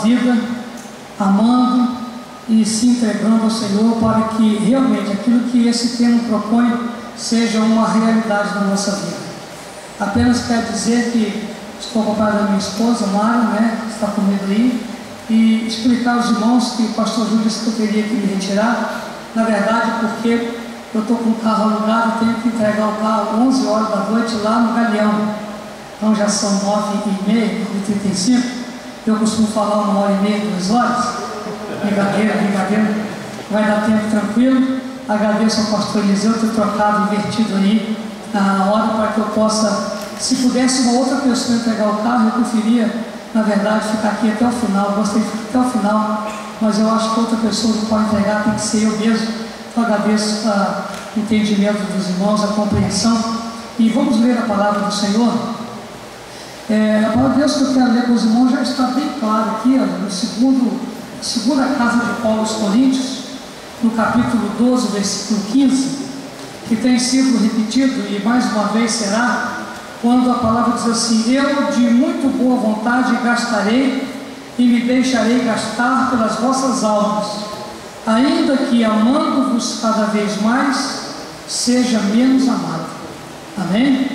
vida, amando e se entregando ao Senhor para que realmente aquilo que esse tema propõe seja uma realidade na nossa vida. Apenas quero dizer que estou acompanhado da minha esposa, Mara, que está comigo aí, e explicar aos irmãos que o pastor Júlio disse que eu teria que me retirar, na verdade, porque eu estou com o carro alugado, tenho que entregar o carro às 11 horas da noite lá no Galeão. Então já são 9h30, 9h35. Eu costumo falar 1h30, 2 horas. Brincadeira. Vai dar tempo tranquilo. Agradeço ao pastor Eliseu ter trocado, invertido aí a hora para que eu possa, se pudesse uma outra pessoa entregar o carro, eu preferia, na verdade, ficar aqui até o final. Eu gostaria de ficar até o final, mas eu acho que outra pessoa que pode entregar tem que ser eu mesmo. Então agradeço o entendimento dos irmãos, a compreensão. E vamos ler a palavra do Senhor. A palavra de Deus que eu quero ler com os irmãos já está bem claro aqui, no segunda carta de Paulo aos Coríntios, no capítulo 12, versículo 15, que tem sido repetido e mais uma vez será, quando a palavra diz assim: eu de muito boa vontade gastarei e me deixarei gastar pelas vossas almas, ainda que amando-vos cada vez mais, seja menos amado. Amém?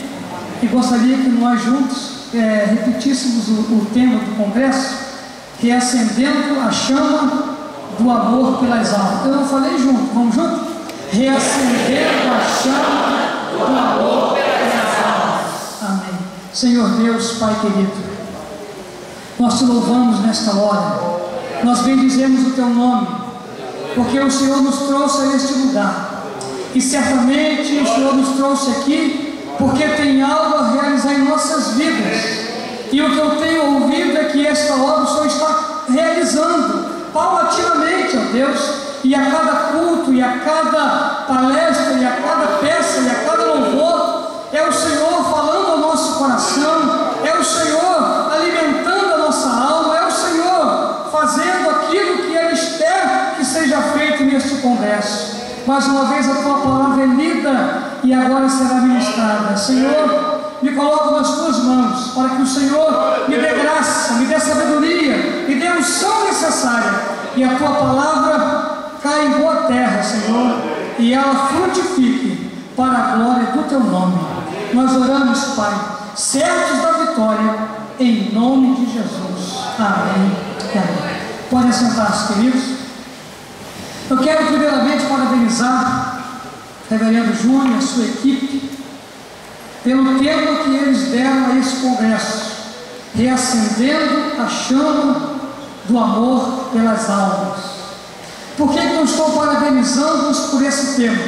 E gostaria que nós juntos repetíssemos o tema do congresso, que é acendendo a chama do amor pelas almas. Eu não falei junto, vamos junto? Reacendendo a chama do amor pelas almas. Amém. Senhor Deus, Pai querido, nós te louvamos nesta hora, nós bendizemos o teu nome, porque o Senhor nos trouxe a este lugar, e certamente o Senhor nos trouxe aqui porque tem algo a realizar em nossas vidas, e o que eu tenho ouvido é que esta obra o Senhor está realizando paulatinamente, ó Deus, e a cada culto, e a cada palestra, e a cada peça, e a cada louvor, é o Senhor falando ao nosso coração, é o Senhor alimentando a nossa alma, é o Senhor fazendo aquilo que Ele espera que seja feito neste congresso. Mais uma vez a tua palavra é lida e agora será ministrada. Senhor, me coloco nas tuas mãos para que o Senhor me dê graça, me dê sabedoria, me dê a unção necessária, e a tua palavra caia em boa terra, Senhor, e ela frutifique para a glória do teu nome. Nós oramos, Pai, certos da vitória, em nome de Jesus. Amém. Amém. Podem sentar-se, queridos. Eu quero primeiramente parabenizar o reverendo Júnior e a sua equipe pelo tema que eles deram a esse congresso, reacendendo a chama do amor pelas almas. Por que eu estou parabenizando-os por esse tema?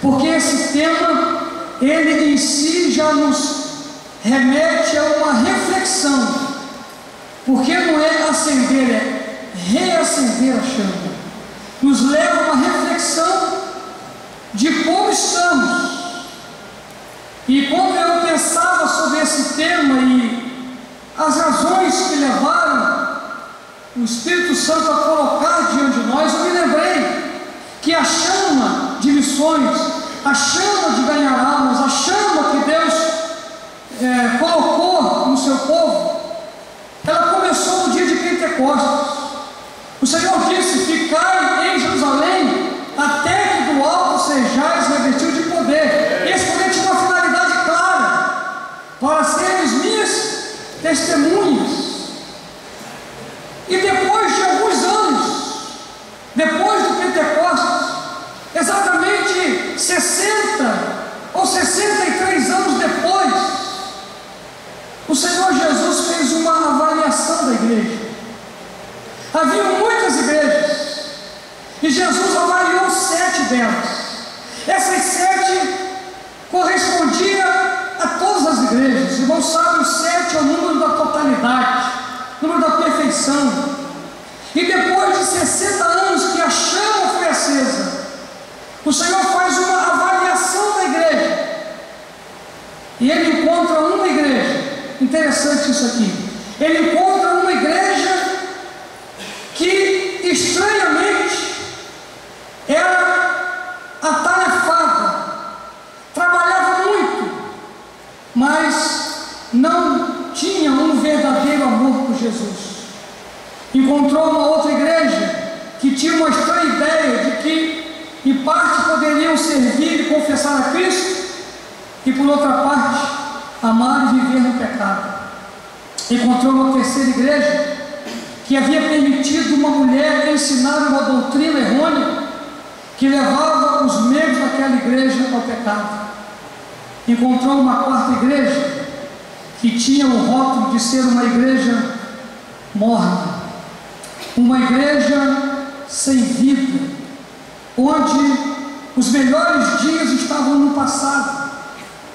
Porque esse tema, ele em si já nos remete a uma reflexão, porque não é acender, é reacender a chama. Nos leva a uma reflexão de como estamos. E quando eu pensava sobre esse tema e as razões que levaram o Espírito Santo a colocar diante de nós, eu me lembrei que a chama de missões, a chama de ganhar almas, a chama que Deus colocou no seu povo, ela começou no dia de Pentecostes. O Senhor disse: ficai em Jerusalém até que do alto sejais revestidos de poder. Esse poder tinha uma finalidade clara: para seres minhas testemunhas. E depois de alguns anos, depois do Pentecostes, exatamente 60 ou 63 anos depois, o Senhor Jesus fez uma avaliação da igreja. Havia muitas igrejas, e Jesus avaliou 7 delas. Essas 7 correspondiam a todas as igrejas. Os irmãos sabem, o 7 é o número da totalidade, o número da perfeição. E depois de 60 anos que a chama foi acesa, o Senhor faz uma avaliação da igreja, e Ele encontra uma igreja. Interessante isso aqui. Ele encontra uma igreja que estranhamente era atarefada, trabalhava muito, mas não tinha um verdadeiro amor por Jesus. encontrou uma outra igreja que tinha uma estranha ideia de que, em parte, poderiam servir e confessar a Cristo, e, por outra parte, amar e viver no pecado. Encontrou uma terceira igreja que havia permitido uma mulher ensinar uma doutrina errônea que levava os membros daquela igreja ao pecado. Encontrou uma quarta igreja que tinha o rótulo de ser uma igreja morna, uma igreja sem vida, onde os melhores dias estavam no passado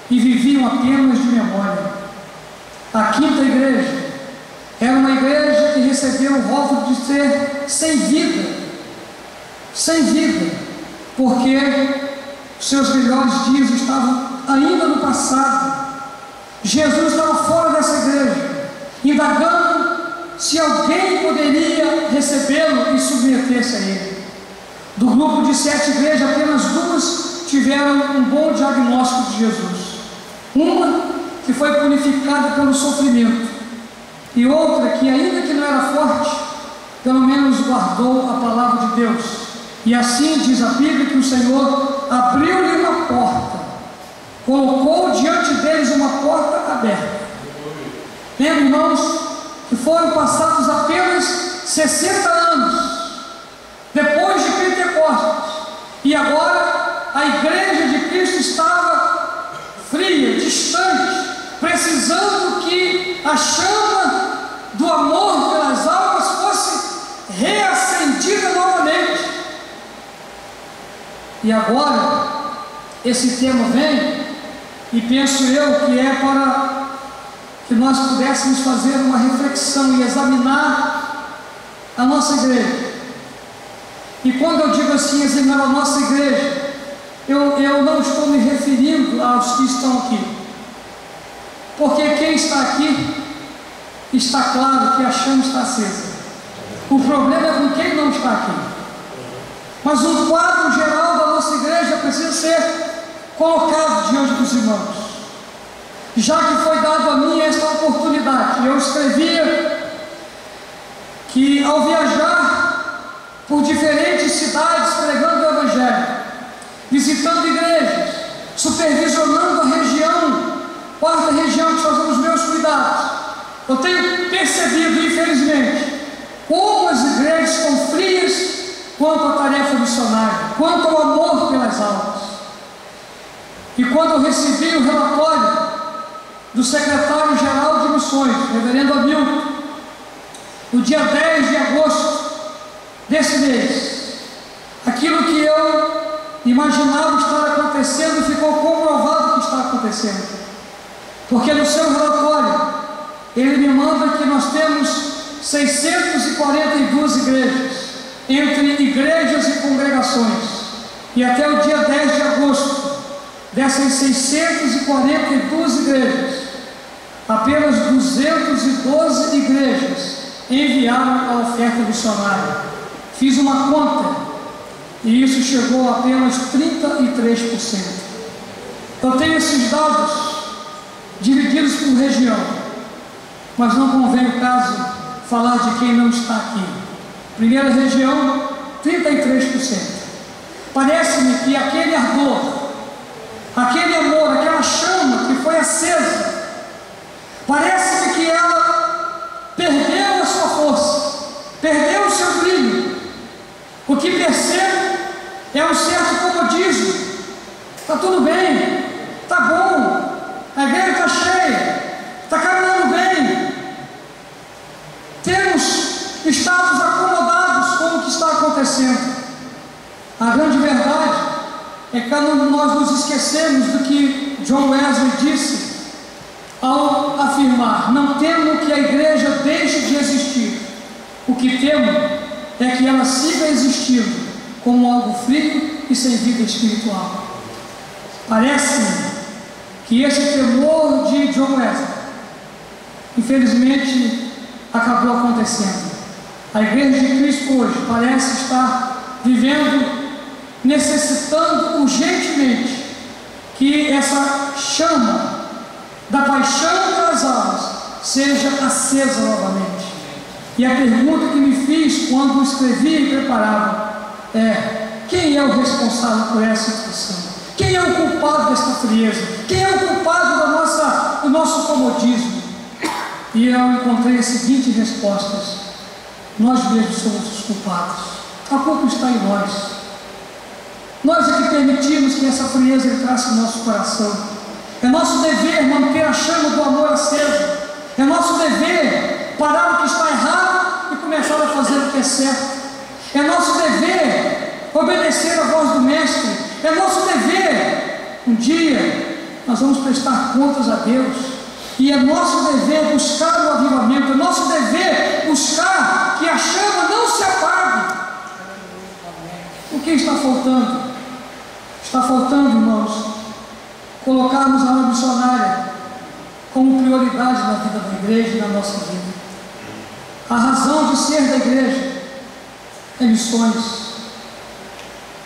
e viviam apenas de memória. A quinta igreja era uma igreja que recebeu o rótulo de ser sem vida, porque seus melhores dias estavam ainda no passado. Jesus estava fora dessa igreja, indagando se alguém poderia recebê-lo e submeter-se a ele. Do grupo de 7 igrejas, apenas 2 tiveram um bom diagnóstico de Jesus. Uma que foi purificada pelo sofrimento, e outra que, ainda que não era forte, pelo menos guardou a palavra de Deus. E assim diz a Bíblia que o Senhor abriu-lhe uma porta, colocou diante deles uma porta aberta. Lembra, irmãos, que foram passados apenas 60 anos depois de Pentecostes, e agora a igreja de Cristo estava fria, distante, precisando que a chama do amor pelas almas fosse reacendida novamente. E agora esse tema vem, e penso eu que é para que nós pudéssemos fazer uma reflexão e examinar a nossa igreja. E quando eu digo assim, examinar a nossa igreja, eu não estou me referindo aos que estão aqui, porque quem está aqui, está claro que a chama está acesa. O problema é com quem não está aqui. Mas um quadro geral da nossa igreja precisa ser colocado diante dos irmãos. Já que foi dado a mim esta oportunidade, eu escrevia que ao viajar por diferentes cidades pregando o Evangelho, visitando igrejas, supervisionando a região, quarta região que fazemos os meus cuidados, eu tenho percebido, infelizmente, como as igrejas estão frias quanto à tarefa missionária, quanto ao amor pelas almas. E quando eu recebi o relatório do secretário-geral de missões, reverendo Hamilton, no dia 10 de agosto desse mês, aquilo que eu imaginava estar acontecendo ficou comprovado que está acontecendo, porque no seu relatório ele me manda que nós temos 642 igrejas, entre igrejas e congregações, e até o dia 10 de agosto, dessas 642 igrejas, apenas 212 igrejas enviaram a oferta missionária. Fiz uma conta, e isso chegou a apenas 33%. Eu tenho esses dados divididos por região, mas não convém o caso falar de quem não está aqui. Primeira região, 33%. Parece-me que aquele ardor, aquele amor, aquela chama que foi acesa, parece-me que ela perdeu a sua força, perdeu o seu brilho. O que percebo é um certo comodismo. Está tudo bem, está bom, a igreja está cheia, está caminhando bem, temos estado acomodados com o que está acontecendo. A grande verdade é que nós nos esquecemos do que John Wesley disse ao afirmar: não temo que a igreja deixe de existir, o que temo é que ela siga existindo como algo frio e sem vida espiritual. Parece-me que esse temor de John Wesley, infelizmente, acabou acontecendo. A igreja de Cristo hoje parece estar vivendo, necessitando urgentemente que essa chama da paixão das almas seja acesa novamente. E a pergunta que me fiz quando escrevia e preparava é: quem é o responsável por essa situação? Quem é o culpado desta frieza? Quem é o culpado do nosso comodismo? E eu encontrei as seguintes respostas: nós mesmos somos os culpados. A culpa está em nós. Nós é que permitimos que essa frieza entrasse no nosso coração. É nosso dever manter a chama do amor acesa. É nosso dever parar o que está errado e começar a fazer o que é certo. É nosso dever obedecer a voz do Mestre. É nosso dever. Um dia nós vamos prestar contas a Deus. E é nosso dever buscar o avivamento. É nosso dever buscar que a chama não se apague. O que está faltando? Está faltando, irmãos, colocarmos a obra missionária como prioridade na vida da igreja e na nossa vida. A razão de ser da igreja é missões.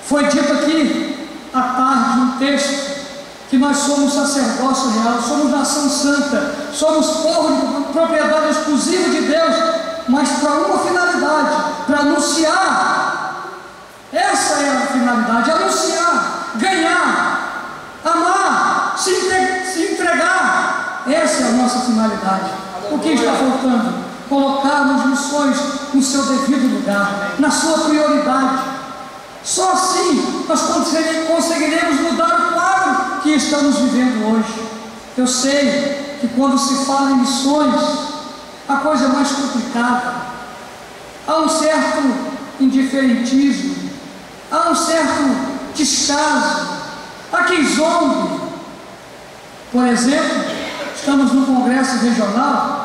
Foi dito aqui à tarde um texto que nós somos sacerdócio real, somos nação santa, somos povo de propriedade exclusiva de Deus, mas para uma finalidade: para anunciar. Essa é a finalidade: anunciar, ganhar, amar, se entregar. Essa é a nossa finalidade. O que está faltando? Colocarmos missões no seu devido lugar, na sua prioridade. Só assim nós conseguiremos mudar o quadro que estamos vivendo hoje. Eu sei que quando se fala em missões, a coisa é mais complicada. Há um certo indiferentismo, há um certo descaso, há quem zombe. Por exemplo, estamos no congresso regional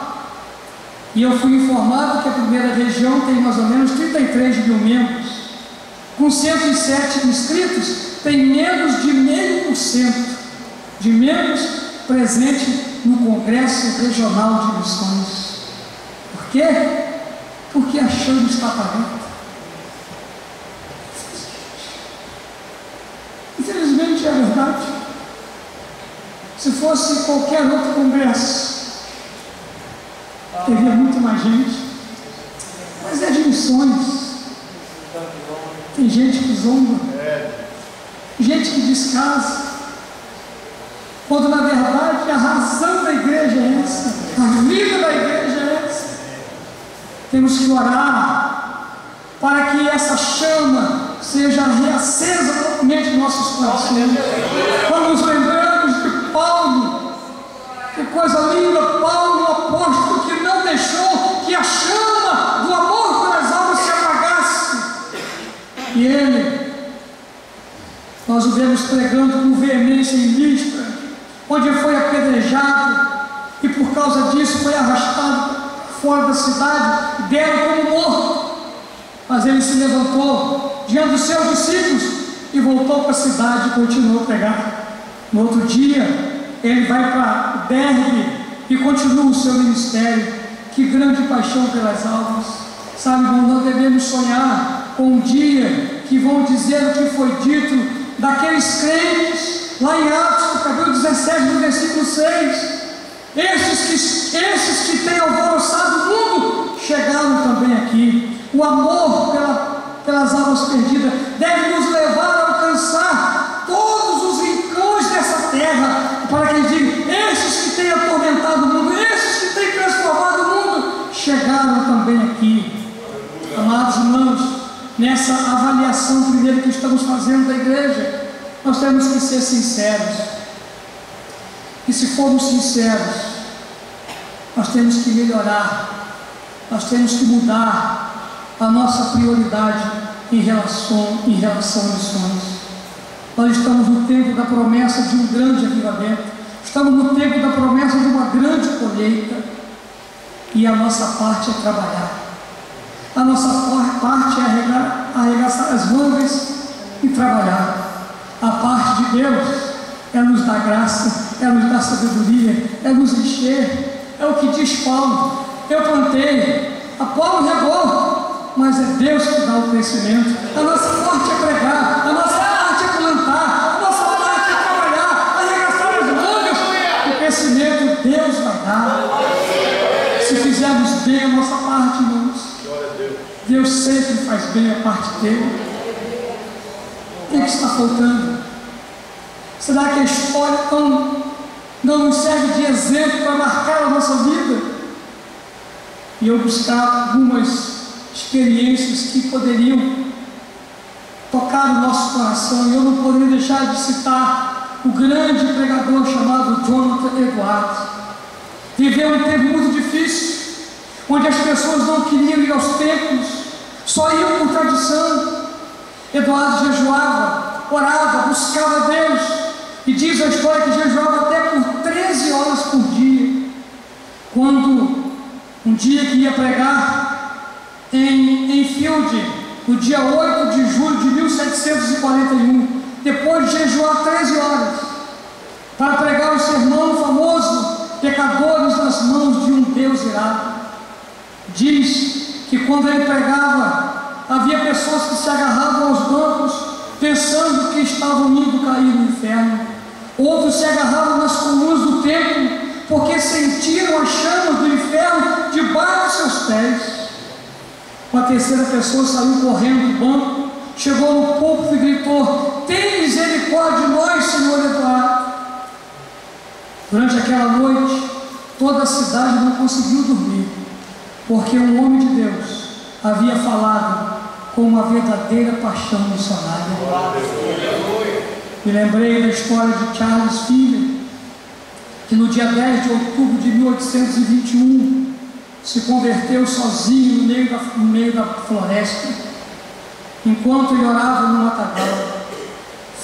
e eu fui informado que a primeira região tem mais ou menos 33 mil membros. Com 107 inscritos, tem menos de 0,5% de membros presentes no Congresso Regional de Missões. Por quê? Porque a chama está apagada. Infelizmente é verdade. Se fosse qualquer outro congresso, teria muito mais gente. Mas é de missões. Tem gente que zomba, gente que descasa, quando na verdade a razão da igreja é essa, a vida da igreja é essa. Temos que orar para que essa chama seja reacesa novamente em nossos corações. Quando nos lembramos de Paulo, que coisa linda, Paulo, o apóstolo, que não deixou que a chama do amor pelas almas se apagasse. E ele, nós o vemos pregando com veemência em Listra, onde foi apedrejado e por causa disso foi arrastado fora da cidade, deram como morto. Mas ele se levantou diante dos seus discípulos e voltou para a cidade e continuou a pregar. No outro dia, ele vai para Derbe e continua o seu ministério. Que grande paixão pelas almas. Sabe, irmão, nós devemos sonhar com um dia que vão dizer o que foi dito daqueles crentes lá em Atos, capítulo 17, no versículo 6. Esses que têm alvoroçado o mundo chegaram também aqui. O amor pelas almas perdidas deve nos levar a alcançar todos os rincões dessa terra, para que eles digam: esses que têm atormentado o mundo, esses que têm transformado o mundo, chegaram também aqui. Amados irmãos, nessa avaliação primeiro que estamos fazendo da igreja, nós temos que ser sinceros. E se formos sinceros, nós temos que melhorar, nós temos que mudar a nossa prioridade em relação a missões. Nós estamos no tempo da promessa de um grande avivamento, estamos no tempo da promessa de uma grande colheita, e a nossa parte é trabalhar. A nossa parte é arregaçar as mangas e trabalhar. A parte de Deus é nos dar graça, é nos dar sabedoria, é nos encher. É o que diz Paulo: eu plantei, Apolo regou, mas é Deus que dá o crescimento. A nossa parte é pregar, a nossa parte é plantar, a nossa parte é trabalhar, arregaçar as mangas. O crescimento Deus vai dar. Se fizermos bem a nossa parte, irmãos, Deus sempre faz bem a parte dele. O que está faltando? Será que a história não nos serve de exemplo para marcar a nossa vida? E eu buscar algumas experiências que poderiam tocar o nosso coração, e eu não poderia deixar de citar o grande pregador chamado Jonathan Edwards. Viveu um tempo muito difícil, onde as pessoas não queriam ir aos templos, só iam por tradição. Edwards jejuava, orava, buscava Deus, e diz a história que jejuava até por 13 horas por dia. Quando um dia que ia pregar em Field, no dia 8 de julho de 1741, depois de jejuar 13 horas, para pregar o sermão famoso, Pecadores nas mãos de um Deus irado. Diz que quando ele pregava, havia pessoas que se agarravam aos bancos, pensando que estavam indo cair no inferno. Outros se agarravam nas colunas do templo, porque sentiram as chamas do inferno debaixo dos seus pés. Uma terceira pessoa saiu correndo do banco, chegou no púlpito e gritou: tem misericórdia de nós, Senhor Eduardo. Durante aquela noite, toda a cidade não conseguiu dormir, porque um homem de Deus havia falado com uma verdadeira paixão missionária. Me lembrei da história de Charles Finney, que no dia 10 de outubro de 1821 se converteu sozinho no meio da floresta, enquanto ele orava no matagal.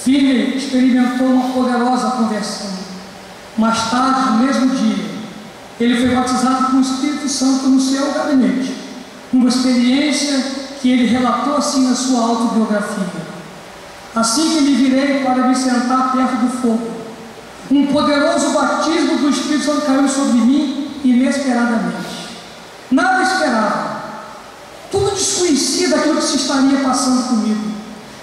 Finney experimentou uma poderosa conversão. Mais tarde, no mesmo dia, ele foi batizado com o Espírito Santo no seu gabinete, uma experiência que ele relatou assim na sua autobiografia: assim que me virei para me sentar perto do fogo, um poderoso batismo do Espírito Santo caiu sobre mim inesperadamente. Nada esperava, tudo desconhecia daquilo que se estaria passando comigo.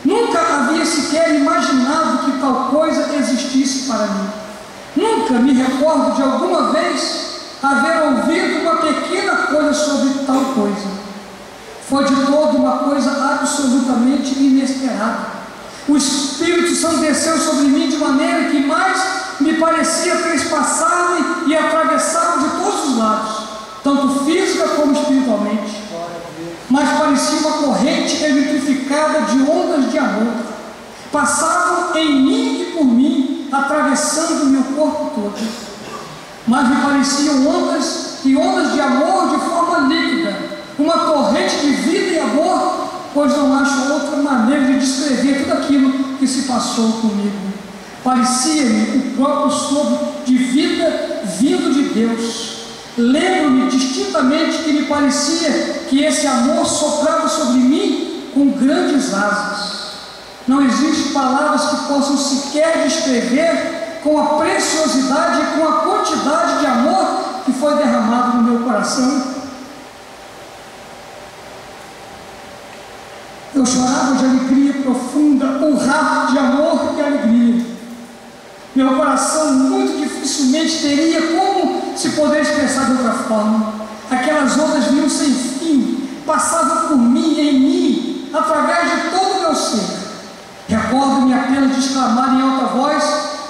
Nunca havia sequer imaginado que tal coisa existisse para mim. Nunca me recordo de alguma vez haver ouvido uma pequena coisa sobre tal coisa. Foi de todo uma coisa absolutamente inesperada. O Espírito Santo desceu sobre mim de maneira que mais me parecia trespassar-me e atravessar-me de todos os lados, tanto física como espiritualmente. Mas parecia uma corrente eletrificada de ondas de amor. Passavam em mim e por mim, atravessando meu corpo todo. Mas me pareciam ondas de amor de forma líquida, uma corrente de vida e amor, pois não acho outra maneira de descrever tudo aquilo que se passou comigo. Parecia-me o próprio sopro de vida vindo de Deus. Lembro-me distintamente que me parecia que esse amor soprava sobre mim com grandes asas. Não existem palavras que possam sequer descrever com a preciosidade e com a quantidade de amor que foi derramado no meu coração. Eu chorava de alegria profunda, urrava de amor e alegria. Meu coração muito dificilmente teria como se poder expressar de outra forma. Aquelas ondas vinham sem fim, passavam por mim, em mim, através de todo o meu ser. Recordo-me apenas de exclamar em alta voz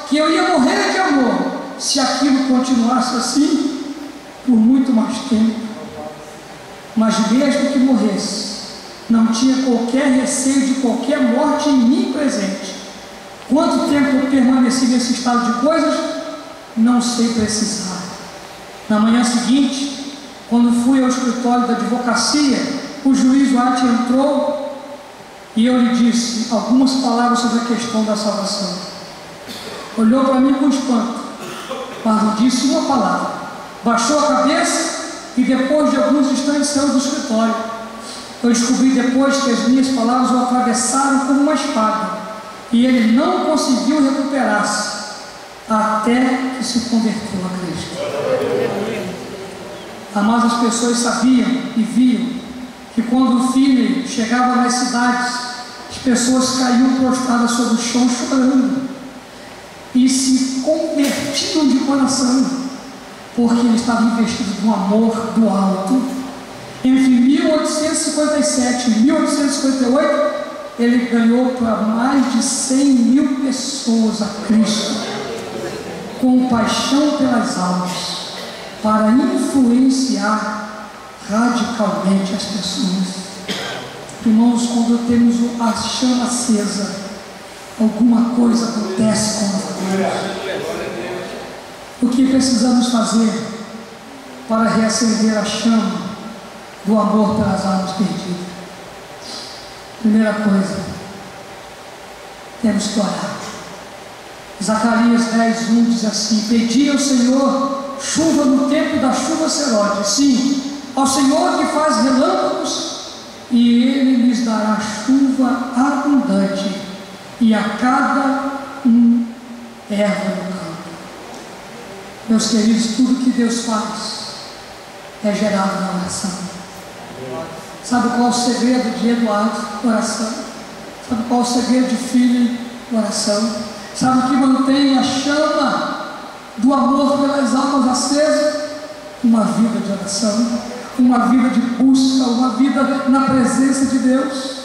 que eu ia morrer de amor se aquilo continuasse assim por muito mais tempo. Mas mesmo que morresse, não tinha qualquer receio de qualquer morte em mim presente. Quanto tempo eu permaneci nesse estado de coisas, não sei precisar. Na manhã seguinte, quando fui ao escritório da advocacia, o juiz White entrou e eu lhe disse algumas palavras sobre a questão da salvação. Olhou para mim com espanto, mas não disse uma palavra. Baixou a cabeça e depois de alguns instantes saiu do escritório. Eu descobri depois que as minhas palavras o atravessaram como uma espada e ele não conseguiu recuperar-se até que se converteu a Cristo. Amadas, as pessoas sabiam e viam que quando o Finney chegava nas cidades, as pessoas caíam prostradas sobre o chão chorando e se convertiam de coração, porque ele estava investido no amor do alto. Entre 1857 e 1858, ele ganhou para mais de 100 mil pessoas a Cristo, com paixão pelas almas, para influenciar radicalmente as pessoas. Irmãos, quando temos a chama acesa, alguma coisa acontece com nós. O que precisamos fazer para reacender a chama do amor pelas almas perdidas? Primeira coisa, temos que orar. Zacarias 10:1 diz assim: pedi ao Senhor chuva no tempo da chuva serode, sim, ao Senhor que faz relâmpagos, e Ele lhes dará chuva abundante, e a cada erva no campo. Meus queridos, tudo que Deus faz é gerado na oração. Sabe qual é o segredo de Eduardo? Oração. Sabe qual é o segredo de Filho? Oração. Sabe o que mantém a chama do amor pelas almas acesa? Uma vida de oração, uma vida de busca, uma vida na presença de Deus.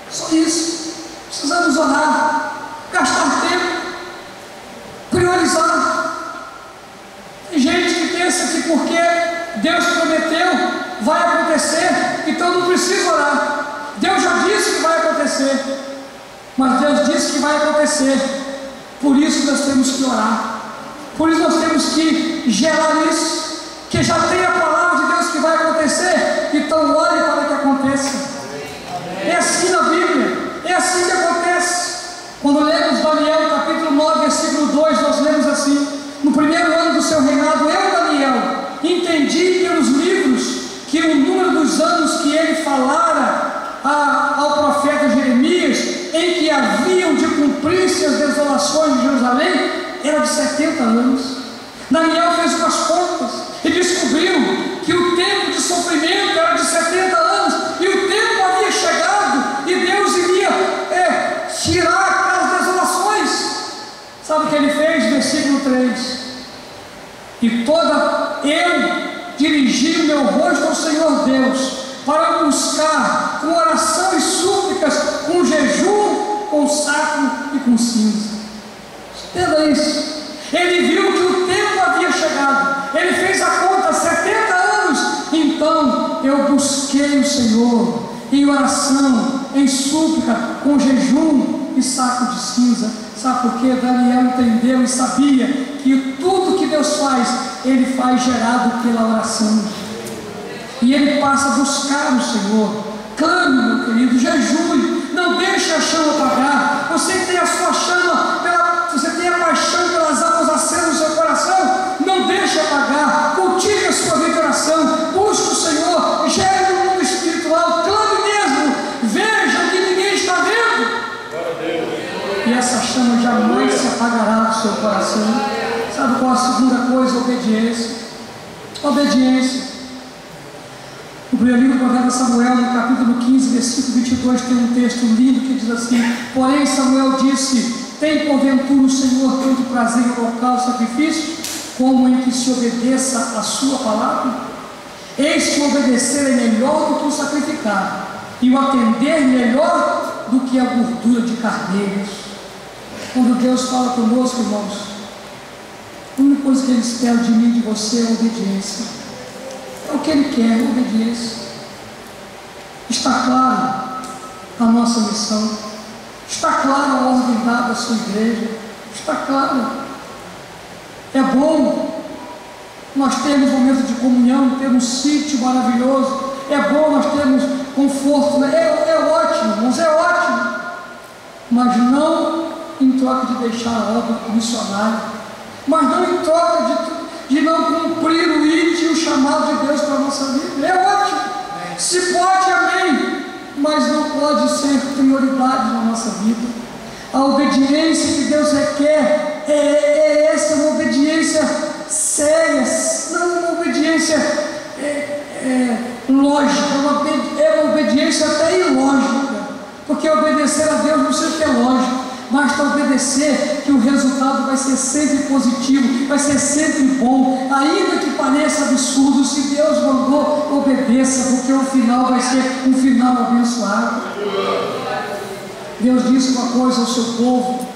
Só isso. Precisamos orar, gastar tempo, priorizar. Tem gente que pensa que porque Deus prometeu, vai acontecer, então não precisa orar. Deus já disse que vai acontecer, mas Deus disse que vai acontecer, por isso nós temos que orar, por isso nós temos que gerar isso, que já tem a palavra de Deus que vai acontecer, então ore para que aconteça. É assim na Bíblia, é assim que acontece. Quando lemos Daniel capítulo 9, versículo 2, nós lemos assim: no primeiro ano do seu reinado, eu, Daniel, entendi pelos livros que o número dos anos que ele falara ao profeta Jeremias, em que haviam de cumprir-se as desolações de Jerusalém, era de 70 anos. Daniel fez umas contas e descobriu que o tempo de sofrimento era de 70 anos, e o tempo havia chegado, e Deus iria tirar aquelas desolações. Sabe o que ele fez? Versículo 3: e eu dirigi o meu rosto ao Senhor Deus, para buscar com oração e súplicas, com jejum, com saco e com cinza. Entenda isso. Ele viu que o tempo havia chegado, ele fez a conta, 70 anos. Então eu busquei o Senhor em oração, em súplica, com jejum e saco de cinza. Sabe por quê? Daniel entendeu e sabia que tudo que Deus faz, Ele faz gerado pela oração. E ele passa a buscar o Senhor. Clame, meu querido, jejue, não deixe a chama apagar. Você tem a sua chama, você tem a paixão pelas almas acesas no seu coração, não deixe apagar. Cultive a sua vida de oração, busque o Senhor, gere no mundo espiritual, clame mesmo, veja o que ninguém está vendo. E essa chama jamais se apagará do seu coração. Sabe qual a segunda coisa? Obediência. Obediência. No primeiro livro do profeta Samuel, no capítulo 15, versículo 22, tem um texto lindo que diz assim: porém Samuel disse: tem porventura o Senhor tanto prazer em holocausto e sacrifício, como em que se obedeça a sua palavra? Eis que obedecer é melhor do que o sacrificar, e o atender melhor do que a gordura de carneiros. Quando Deus fala conosco, irmãos, a única coisa que Ele espera de mim e de você é obediência. É o que Ele quer, obediência. Está claro a nossa missão, está claro a ordem dada à sua igreja, está claro. É bom nós termos momentos de comunhão, termos um sítio maravilhoso, é bom nós termos conforto, é ótimo, irmãos, é ótimo, mas não em troca de deixar a obra missionária, mas não em troca de não cumprir o ide e o chamado de Deus para a nossa vida. É ótimo, se pode, amém, mas não pode ser prioridade na nossa vida. A obediência que Deus requer é essa, uma obediência séria, não uma obediência lógica, é uma obediência até ilógica, porque obedecer a Deus não sei o que é lógico. basta obedecer, que o resultado vai ser sempre positivo, vai ser sempre bom, ainda que pareça absurdo. Se Deus mandou, obedeça, porque o final vai ser um final abençoado. Deus disse uma coisa ao seu povo,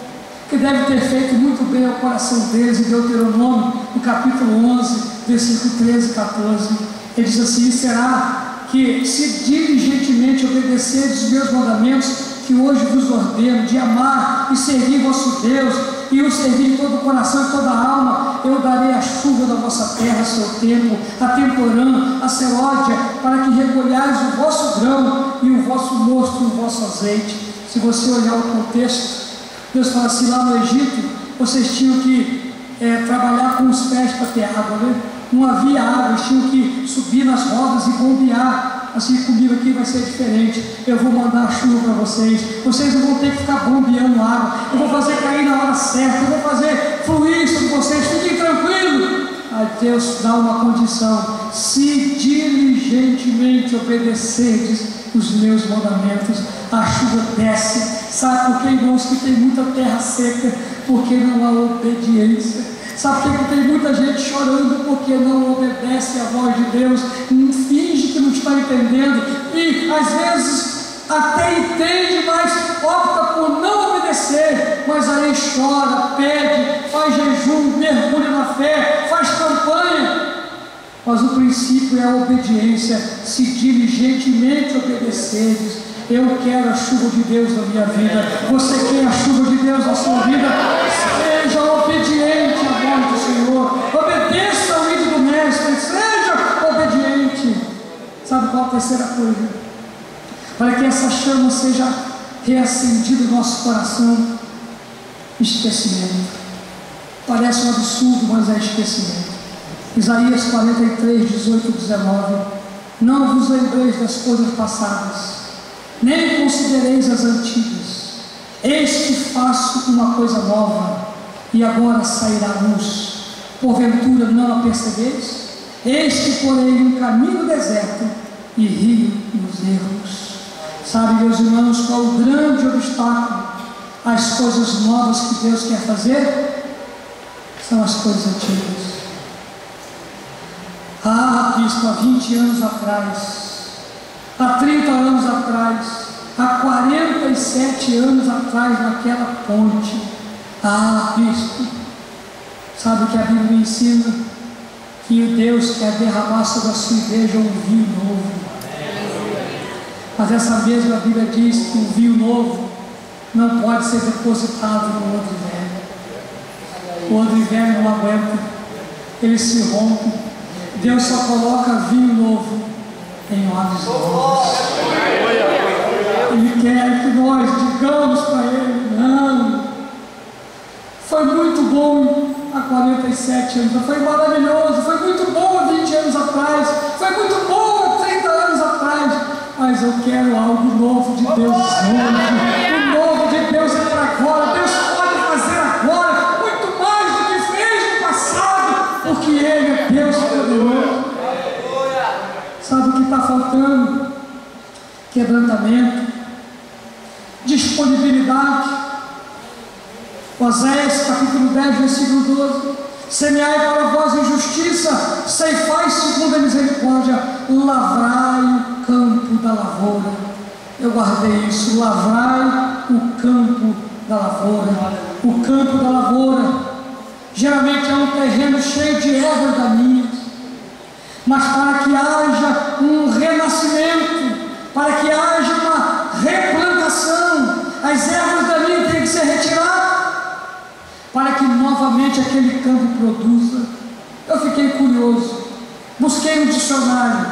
que deve ter feito muito bem ao coração deles, em Deuteronômio, no capítulo 11, versículo 13 e 14. Ele diz assim: será que, se diligentemente obedecerdes os meus mandamentos, que hoje vos ordeno, de amar e servir vosso Deus, e o servir de todo o coração e toda a alma, eu darei a chuva da vossa terra a seu tempo, a temporã, a seródia, para que recolhais o vosso grão, e o vosso mosto e o vosso azeite. Se você olhar o contexto, Deus fala assim: lá no Egito, vocês tinham que trabalhar com os pés para ter água, né? Não havia água, eles tinham que subir nas rodas e bombear. Assim, comigo aqui vai ser diferente. Eu vou mandar chuva para vocês, vocês não vão ter que ficar bombeando água, eu vou fazer cair na hora certa, eu vou fazer fluir sobre vocês, fiquem tranquilos. Aí Deus dá uma condição: se diligentemente obedecerdes os meus mandamentos, a chuva desce. Sabe por que, irmãos, que tem muita terra seca? Porque não há obediência. Sabe por que tem muita gente chorando? Porque não obedece à voz de Deus, finge que não está entendendo, e às vezes até entende, mas opta por não obedecer, mas aí chora, pede, faz jejum, mergulha na fé, faz campanha. Mas o princípio é a obediência. Se diligentemente obedecerdes, eu quero a chuva de Deus na minha vida, você quer a chuva de Deus na sua vida? Seja obediente à voz do Senhor, obedeça ao líder do mestre, seja obediente. Sabe qual a terceira coisa? Para que essa chama seja reacendida no nosso coração: esquecimento. Parece um absurdo, mas é esquecimento. Isaías 43, 18 e 19: não vos lembreis das coisas passadas, nem considereis as antigas. Eis que faço uma coisa nova, e agora sairá luz. Porventura não a percebeis? Eis que porei um caminho no deserto e rio nos erros. Sabe, meus irmãos, qual o grande obstáculo às coisas novas que Deus quer fazer? São as coisas antigas. Ah, bispo, há 20 anos atrás, há 30 anos atrás, há 47 anos atrás, naquela ponte. Ah, bispo, sabe o que a Bíblia me ensina? Que o Deus quer derramar sobre a sua igreja um vinho novo. Mas essa mesma Bíblia diz que o vinho novo não pode ser depositado no odre velho. O odre velho não aguenta, ele se rompe. Deus só coloca vinho novo em odres novos. Ele quer que nós digamos para Ele: não, foi muito bom há 47 anos, foi maravilhoso, foi muito bom há 20 anos atrás, foi muito bom há 30 anos atrás, mas eu quero algo novo de Deus hoje. O novo de Deus é para agora. Deus pode fazer agora muito mais do que fez no passado, porque Ele é Deus poderoso. Sabe o que está faltando? Quebrantamento, disponibilidade. Oséias capítulo 10, versículo 12: semeai para vós em justiça, ceifai segundo a misericórdia, lavrai o campo da lavoura. Eu guardei isso: lavrai o campo da lavoura. O campo da lavoura geralmente é um terreno cheio de ervas daninhas, mas para que haja um renascimento, para que haja uma replantação, as ervas daninhas têm que ser retiradas, para que novamente aquele campo produza. Eu fiquei curioso, busquei um dicionário,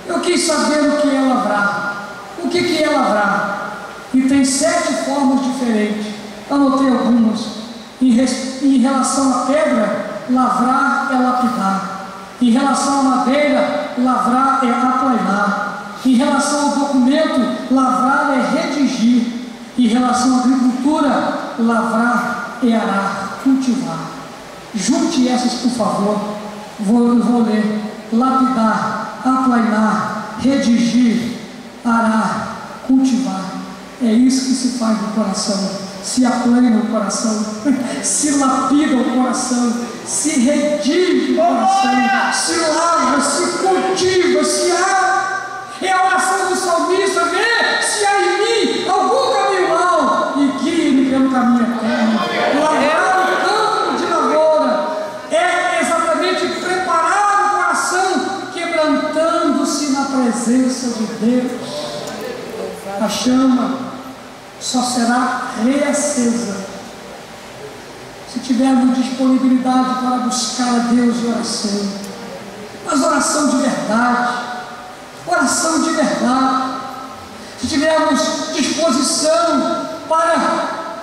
eu quis saber o que é lavrar. O que é lavrar? E tem 7 formas diferentes, anotei algumas. Em relação à pedra, lavrar é lapidar. Em relação à madeira, lavrar é aplainar. Em relação ao documento, lavrar é redigir. Em relação à agricultura, lavrar é arar, cultivar. Junte essas, por favor. Vou ler: lapidar, aplainar, redigir, arar, cultivar. É isso que se faz no coração. se aplana o coração, se lapida o coração, se redige o coração, se lava, se cultiva, se abre. É a oração do salmista: vê se há em mim algum caminho mau e guie-me pelo caminho eterno. Lavrar o campo de lavoura é exatamente preparar o coração, quebrantando-se na presença de Deus. A chama só será reacesa se tivermos disponibilidade para buscar a Deus em oração. Mas oração de verdade. Oração de verdade. Se tivermos disposição para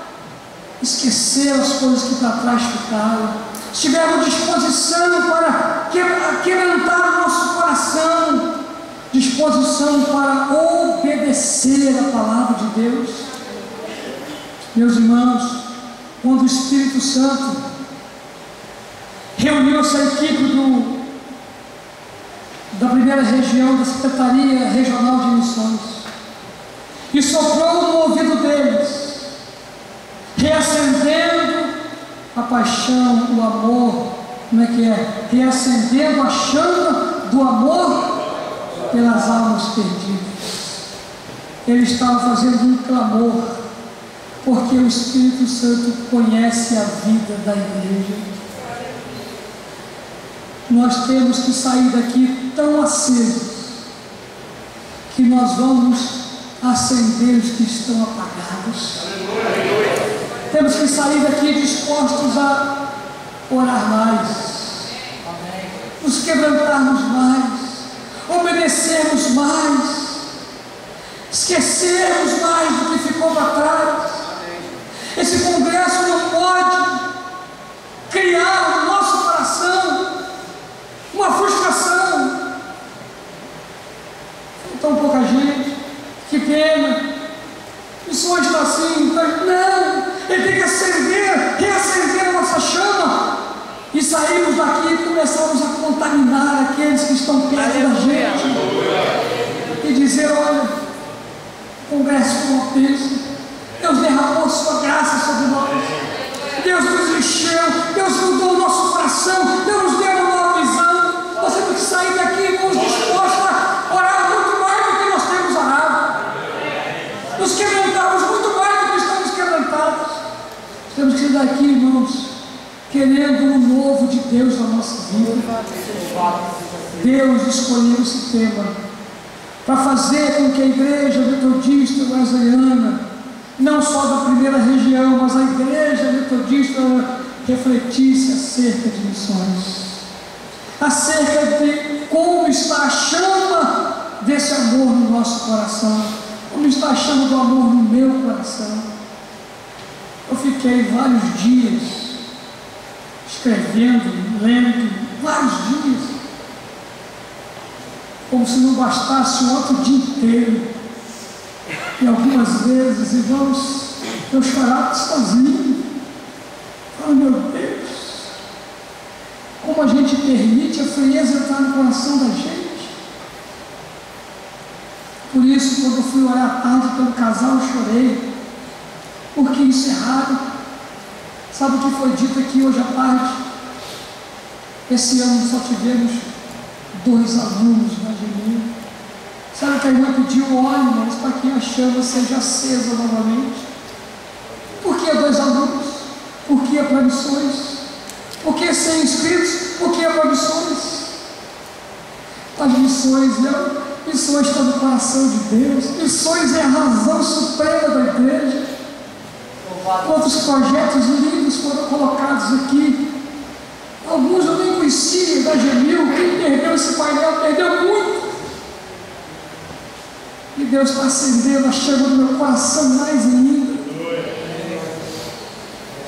esquecer as coisas que para trás ficaram, se tivermos disposição para quebrantar o nosso coração, disposição para obedecer a palavra de Deus. Meus irmãos, quando o Espírito Santo reuniu essa equipe da primeira região da Secretaria Regional de Missões e soprou no ouvido deles, reacendendo a paixão, o amor, como é que é? Reacendendo a chama do amor pelas almas perdidas. Ele estava fazendo um clamor, porque o Espírito Santo conhece a vida da igreja. Nós temos que sair daqui tão acesos que nós vamos acender os que estão apagados. Temos que sair daqui dispostos a orar mais, nos quebrantarmos mais, obedecermos mais, esquecermos mais do que ficou para trás. Esse congresso não pode criar no nosso coração uma frustração. Tão pouca gente, que pena, missões está assim, não, ele tem que reacender a nossa chama e sairmos daqui e começarmos a contaminar aqueles que estão perto da gente e dizer: olha, o congresso foi uma bênção, Deus derramou sua graça sobre nós, Deus nos encheu, Deus mudou o nosso coração, Deus nos deu uma nova visão. Nós temos que sair daqui, irmãos, dispostos a orar muito mais do que nós temos orado, nos quebrantarmos muito mais do que estamos quebrantados. Temos que sair daqui, irmãos, querendo o novo de Deus na nossa vida. Deus escolheu esse tema para fazer com que a igreja metodista wesleyana, não só da primeira região, mas a igreja metodista, refletisse acerca de missões, acerca de como está a chama desse amor no nosso coração, como está a chama do amor no meu coração. Eu fiquei vários dias escrevendo, lendo, vários dias, como se não bastasse o outro dia inteiro. E algumas vezes, irmãos, eu chorava sozinho. Oh, meu Deus, como a gente permite a frieza entrar no coração da gente. Por isso, quando eu fui orar à tarde pelo casal, eu chorei, porque isso é raro. Sabe o que foi dito aqui hoje à tarde? Esse ano só tivemos 2 alunos na GMU. Sabe o que a irmã pediu? Ore, irmãos, para que a chama seja acesa novamente. Por que 2 alunos? Por que para missões? Por que 100 inscritos? Por que para missões? As missões, missões estão no coração de Deus. Missões é a razão suprema da igreja. Quantos projetos lindos foram colocados aqui. Alguns eu nem conhecia da GMU. Quem perdeu esse painel perdeu muito. E Deus está acendendo a chama do meu coração mais ainda.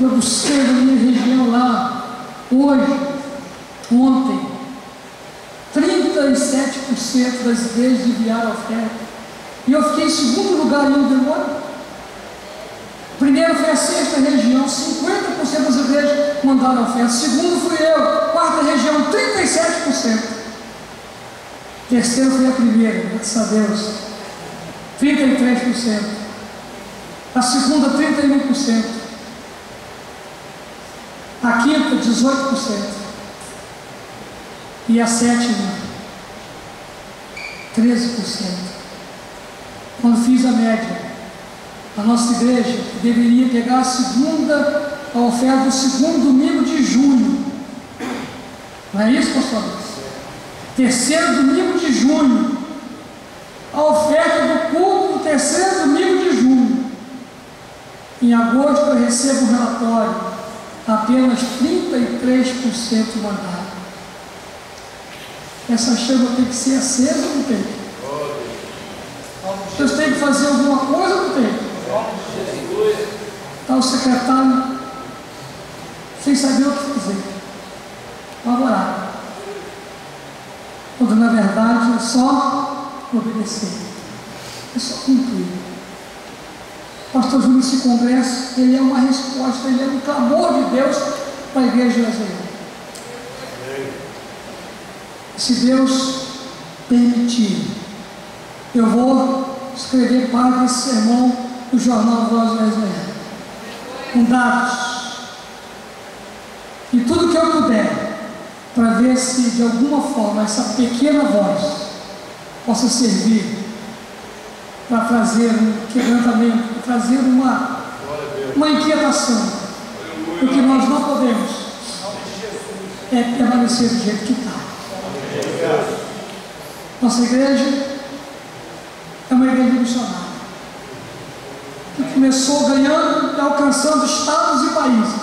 Eu busquei na minha região lá, hoje, ontem, 37% das igrejas enviaram oferta. E eu fiquei em segundo lugar ainda agora. Primeiro foi a 6ª região, 50% das igrejas mandaram oferta. Segundo fui eu, 4ª região, 37%. Terceiro foi a primeira, graças a Deus, 33%. a segunda 31%, a quinta 18% e a sétima 13%. Quando fiz a média, a nossa igreja deveria pegar a oferta do segundo domingo de junho. Não é isso, pastor? Terceiro domingo de junho. A oferta do culto do terceiro domingo de junho. Em agosto eu recebo um relatório, apenas 33% mandaram. Essa chama tem que ser acesa ou não tem? Vocês têm que fazer alguma coisa ou não tem? Está o secretário sem saber o que fazer. Vamos orar. Quando na verdade é só obedecer, é só cumprir. Pastor Júlio, esse congresso, ele é uma resposta, ele é um clamor de Deus para a igreja brasileira. Se Deus permitir, eu vou escrever parte desse sermão no jornal Voz Brasileira, com dados, e tudo que eu puder, para ver se de alguma forma essa pequena voz possa servir para trazer um quebrantamento, para trazer uma inquietação. O que nós não podemos é permanecer do jeito que está. Nossa igreja é uma igreja missionária, que começou ganhando e alcançando estados e países,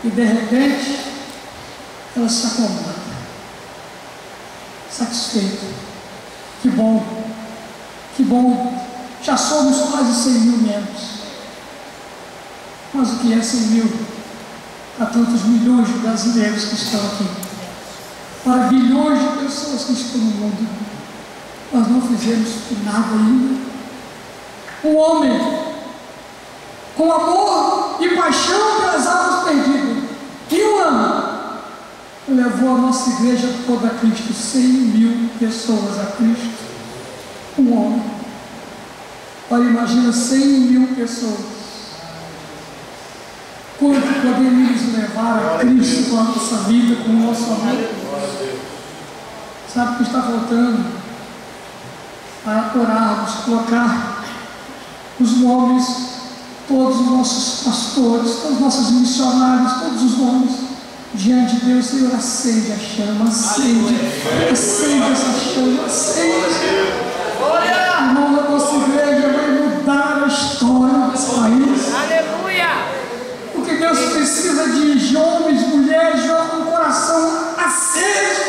e de repente ela se acomoda, satisfeita. Que bom, já somos quase 100 mil membros, mas o que é 100 mil para tantos milhões de brasileiros que estão aqui, para bilhões de pessoas que estão no mundo? Nós não fizemos nada ainda. O homem, com amor e paixão pelas almas perdidas, e um ano, levou a nossa igreja toda a Cristo, 100 mil pessoas a Cristo. Um homem. Olha, imagina 100 mil pessoas. Quanto poderíamos levar a Cristo com a nossa vida, com o nosso amor? Sabe o que está faltando? Para orarmos, colocar os nomes, todos os nossos pastores, todos os nossos missionários, todos os nomes diante de Deus. Senhor, acende a chama, acende essa chama, acende. Irmão, a nossa igreja vai mudar a história desse país. Aleluia! Porque Deus precisa de homens, mulheres, com um coração aceso,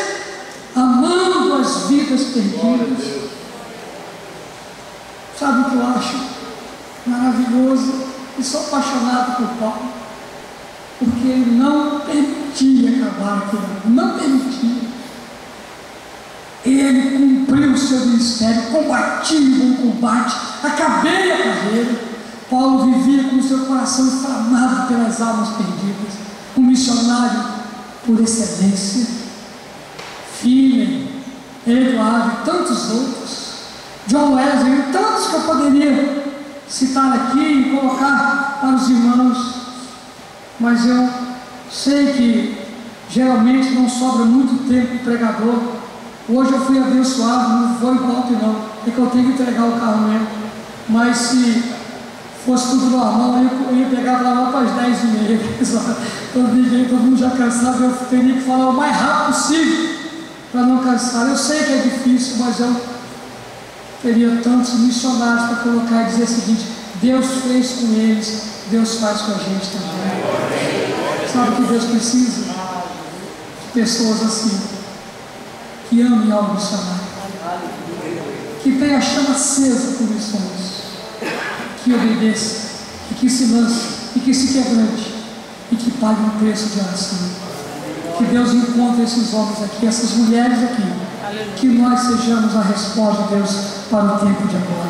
amando as vidas perdidas. Sabe o que eu acho maravilhoso? E sou apaixonado por Paulo, porque ele não permitia acabar aquilo, não permitia. Ele cumpriu o seu ministério, combatia o bom combate, acabei a carreira. Paulo vivia com o seu coração inflamado pelas almas perdidas, um missionário por excelência. Finney, Eduardo e tantos outros, John Wesley e tantos que eu poderia citar aqui e colocar para os irmãos, mas eu sei que geralmente não sobra muito tempo para o pregador. Hoje eu fui abençoado, não foi golpe não, é que eu tenho que entregar o carro mesmo, mas se fosse tudo normal, eu ia pegar lá para as 10h30, todo mundo já cansado, eu teria que falar o mais rápido possível, para não cansar. Eu sei que é difícil, mas eu teria tantos missionários para colocar e dizer o seguinte: Deus fez com eles, Deus faz com a gente também. Sabe o que Deus precisa? De pessoas assim, que amem algo missionário, que tenha a chama acesa por missões, que obedeça, e que se lance, e que se quebrante, e que pague um preço de oração. Que Deus encontre esses homens aqui, essas mulheres aqui, que nós sejamos a resposta de Deus para o tempo de agora.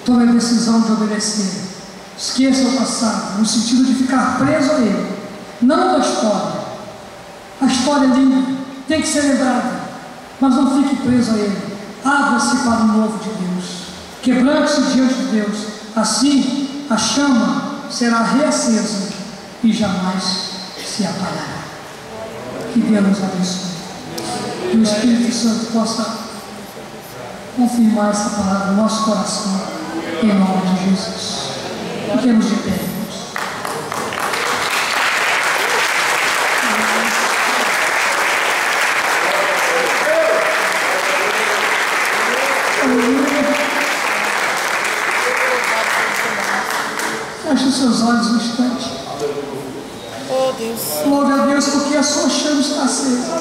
Tome a decisão de obedecer. Esqueça o passado, no sentido de ficar preso a ele, não da história. A história é linda, tem que ser lembrada, mas não fique preso a ele. Abra-se para o novo de Deus. Quebrante-se diante de Deus. Assim, a chama será reacesa e jamais se apagará. Que Deus nos abençoe. Que o Espírito Santo possa confirmar essa palavra no nosso coração, em nome de Jesus. Fiquemos de pé, irmãos. Feche os seus olhos um instante. Oh, Deus. Louve a Deus porque a sua chama está acesa.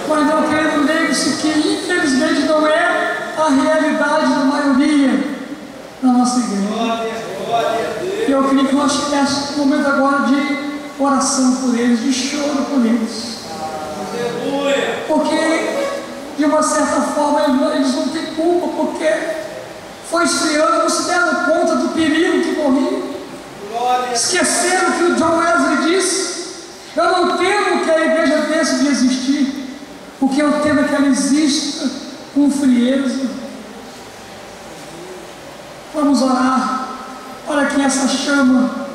Mas não querendo, lembre-se que infelizmente não é a realidade da maioria da nossa igreja. E eu queria que nós tivéssemos um momento agora de oração por eles, de choro por eles. Porque, de uma certa forma, eles não têm culpa, porque foi esfriando, não se deram conta do perigo que corria. Esqueceram que o John Wesley disse: eu não temo que a igreja deixe de existir, porque eu temo que ela exista com frieza. Vamos orar para que essa chama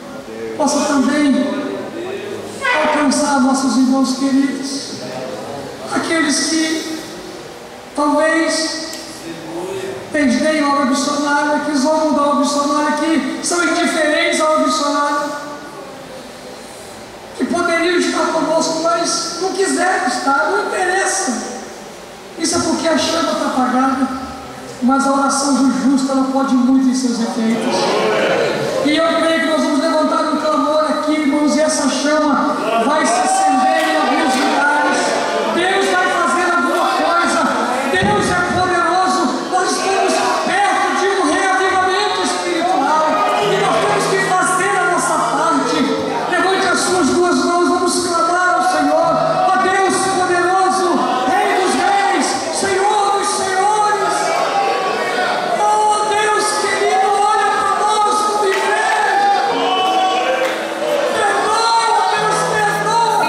possa também alcançar nossos irmãos queridos, aqueles que talvez desdenham a obra missionária, que zombam da obra missionária, que são indiferentes à obra missionária, que poderiam estar conosco, mas não quiseram estar, não interessa. Isso é porque a chama está apagada, mas a oração do justo ela pode muito em seus efeitos. E eu creio que nós vamos levantar um clamor aqui, irmãos, e essa chama vai se acender em alguns lugares. Deus vai fazer alguma coisa. Deus é poderoso. Nós estamos perto de um reavivamento espiritual e nós temos que fazer a nossa parte. Levante as suas duas mãos, vamos clamar ao Senhor. Ó Deus poderoso, Rei dos reis, Senhor dos senhores. Oh Deus querido, olha para nós como igreja. Perdoa, Deus, perdoa.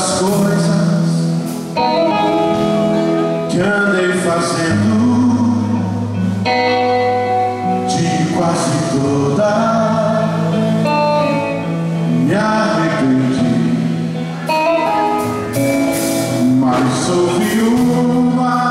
das coisas que andei fazendo, de quase toda me arrependi, mas houve uma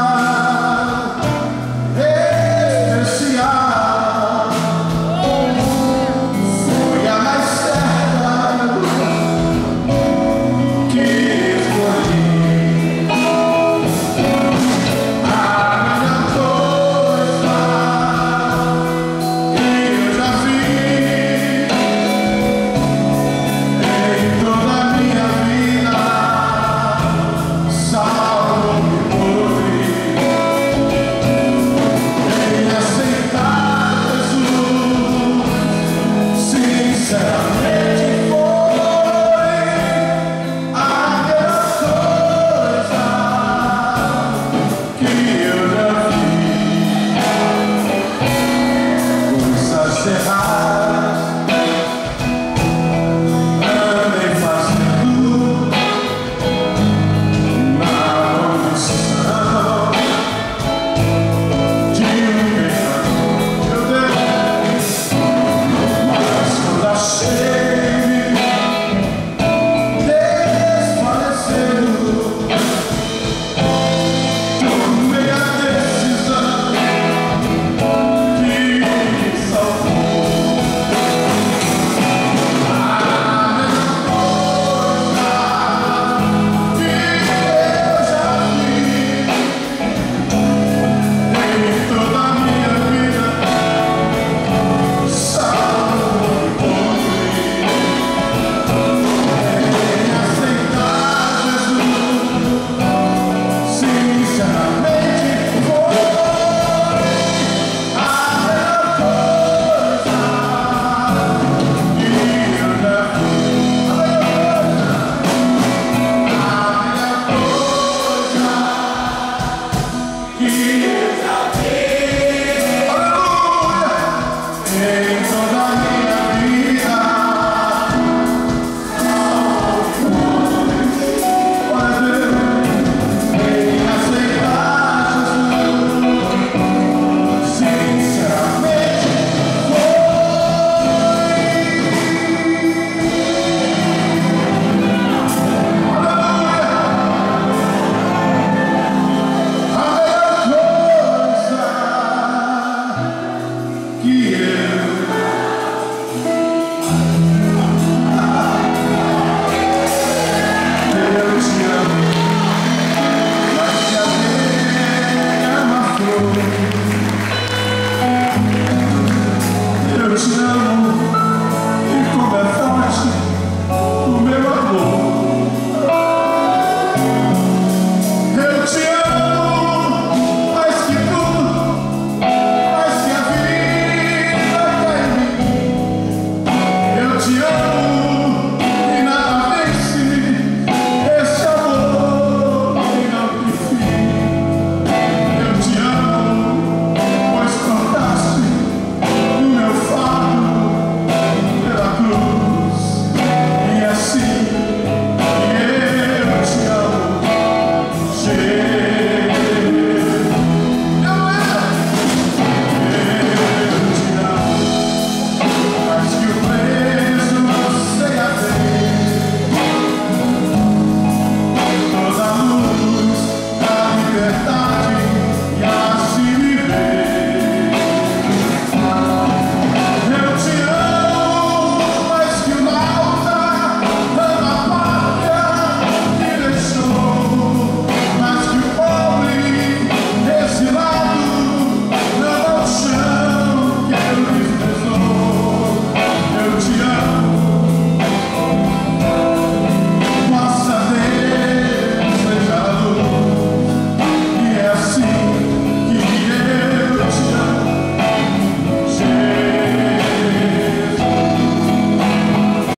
Te amo.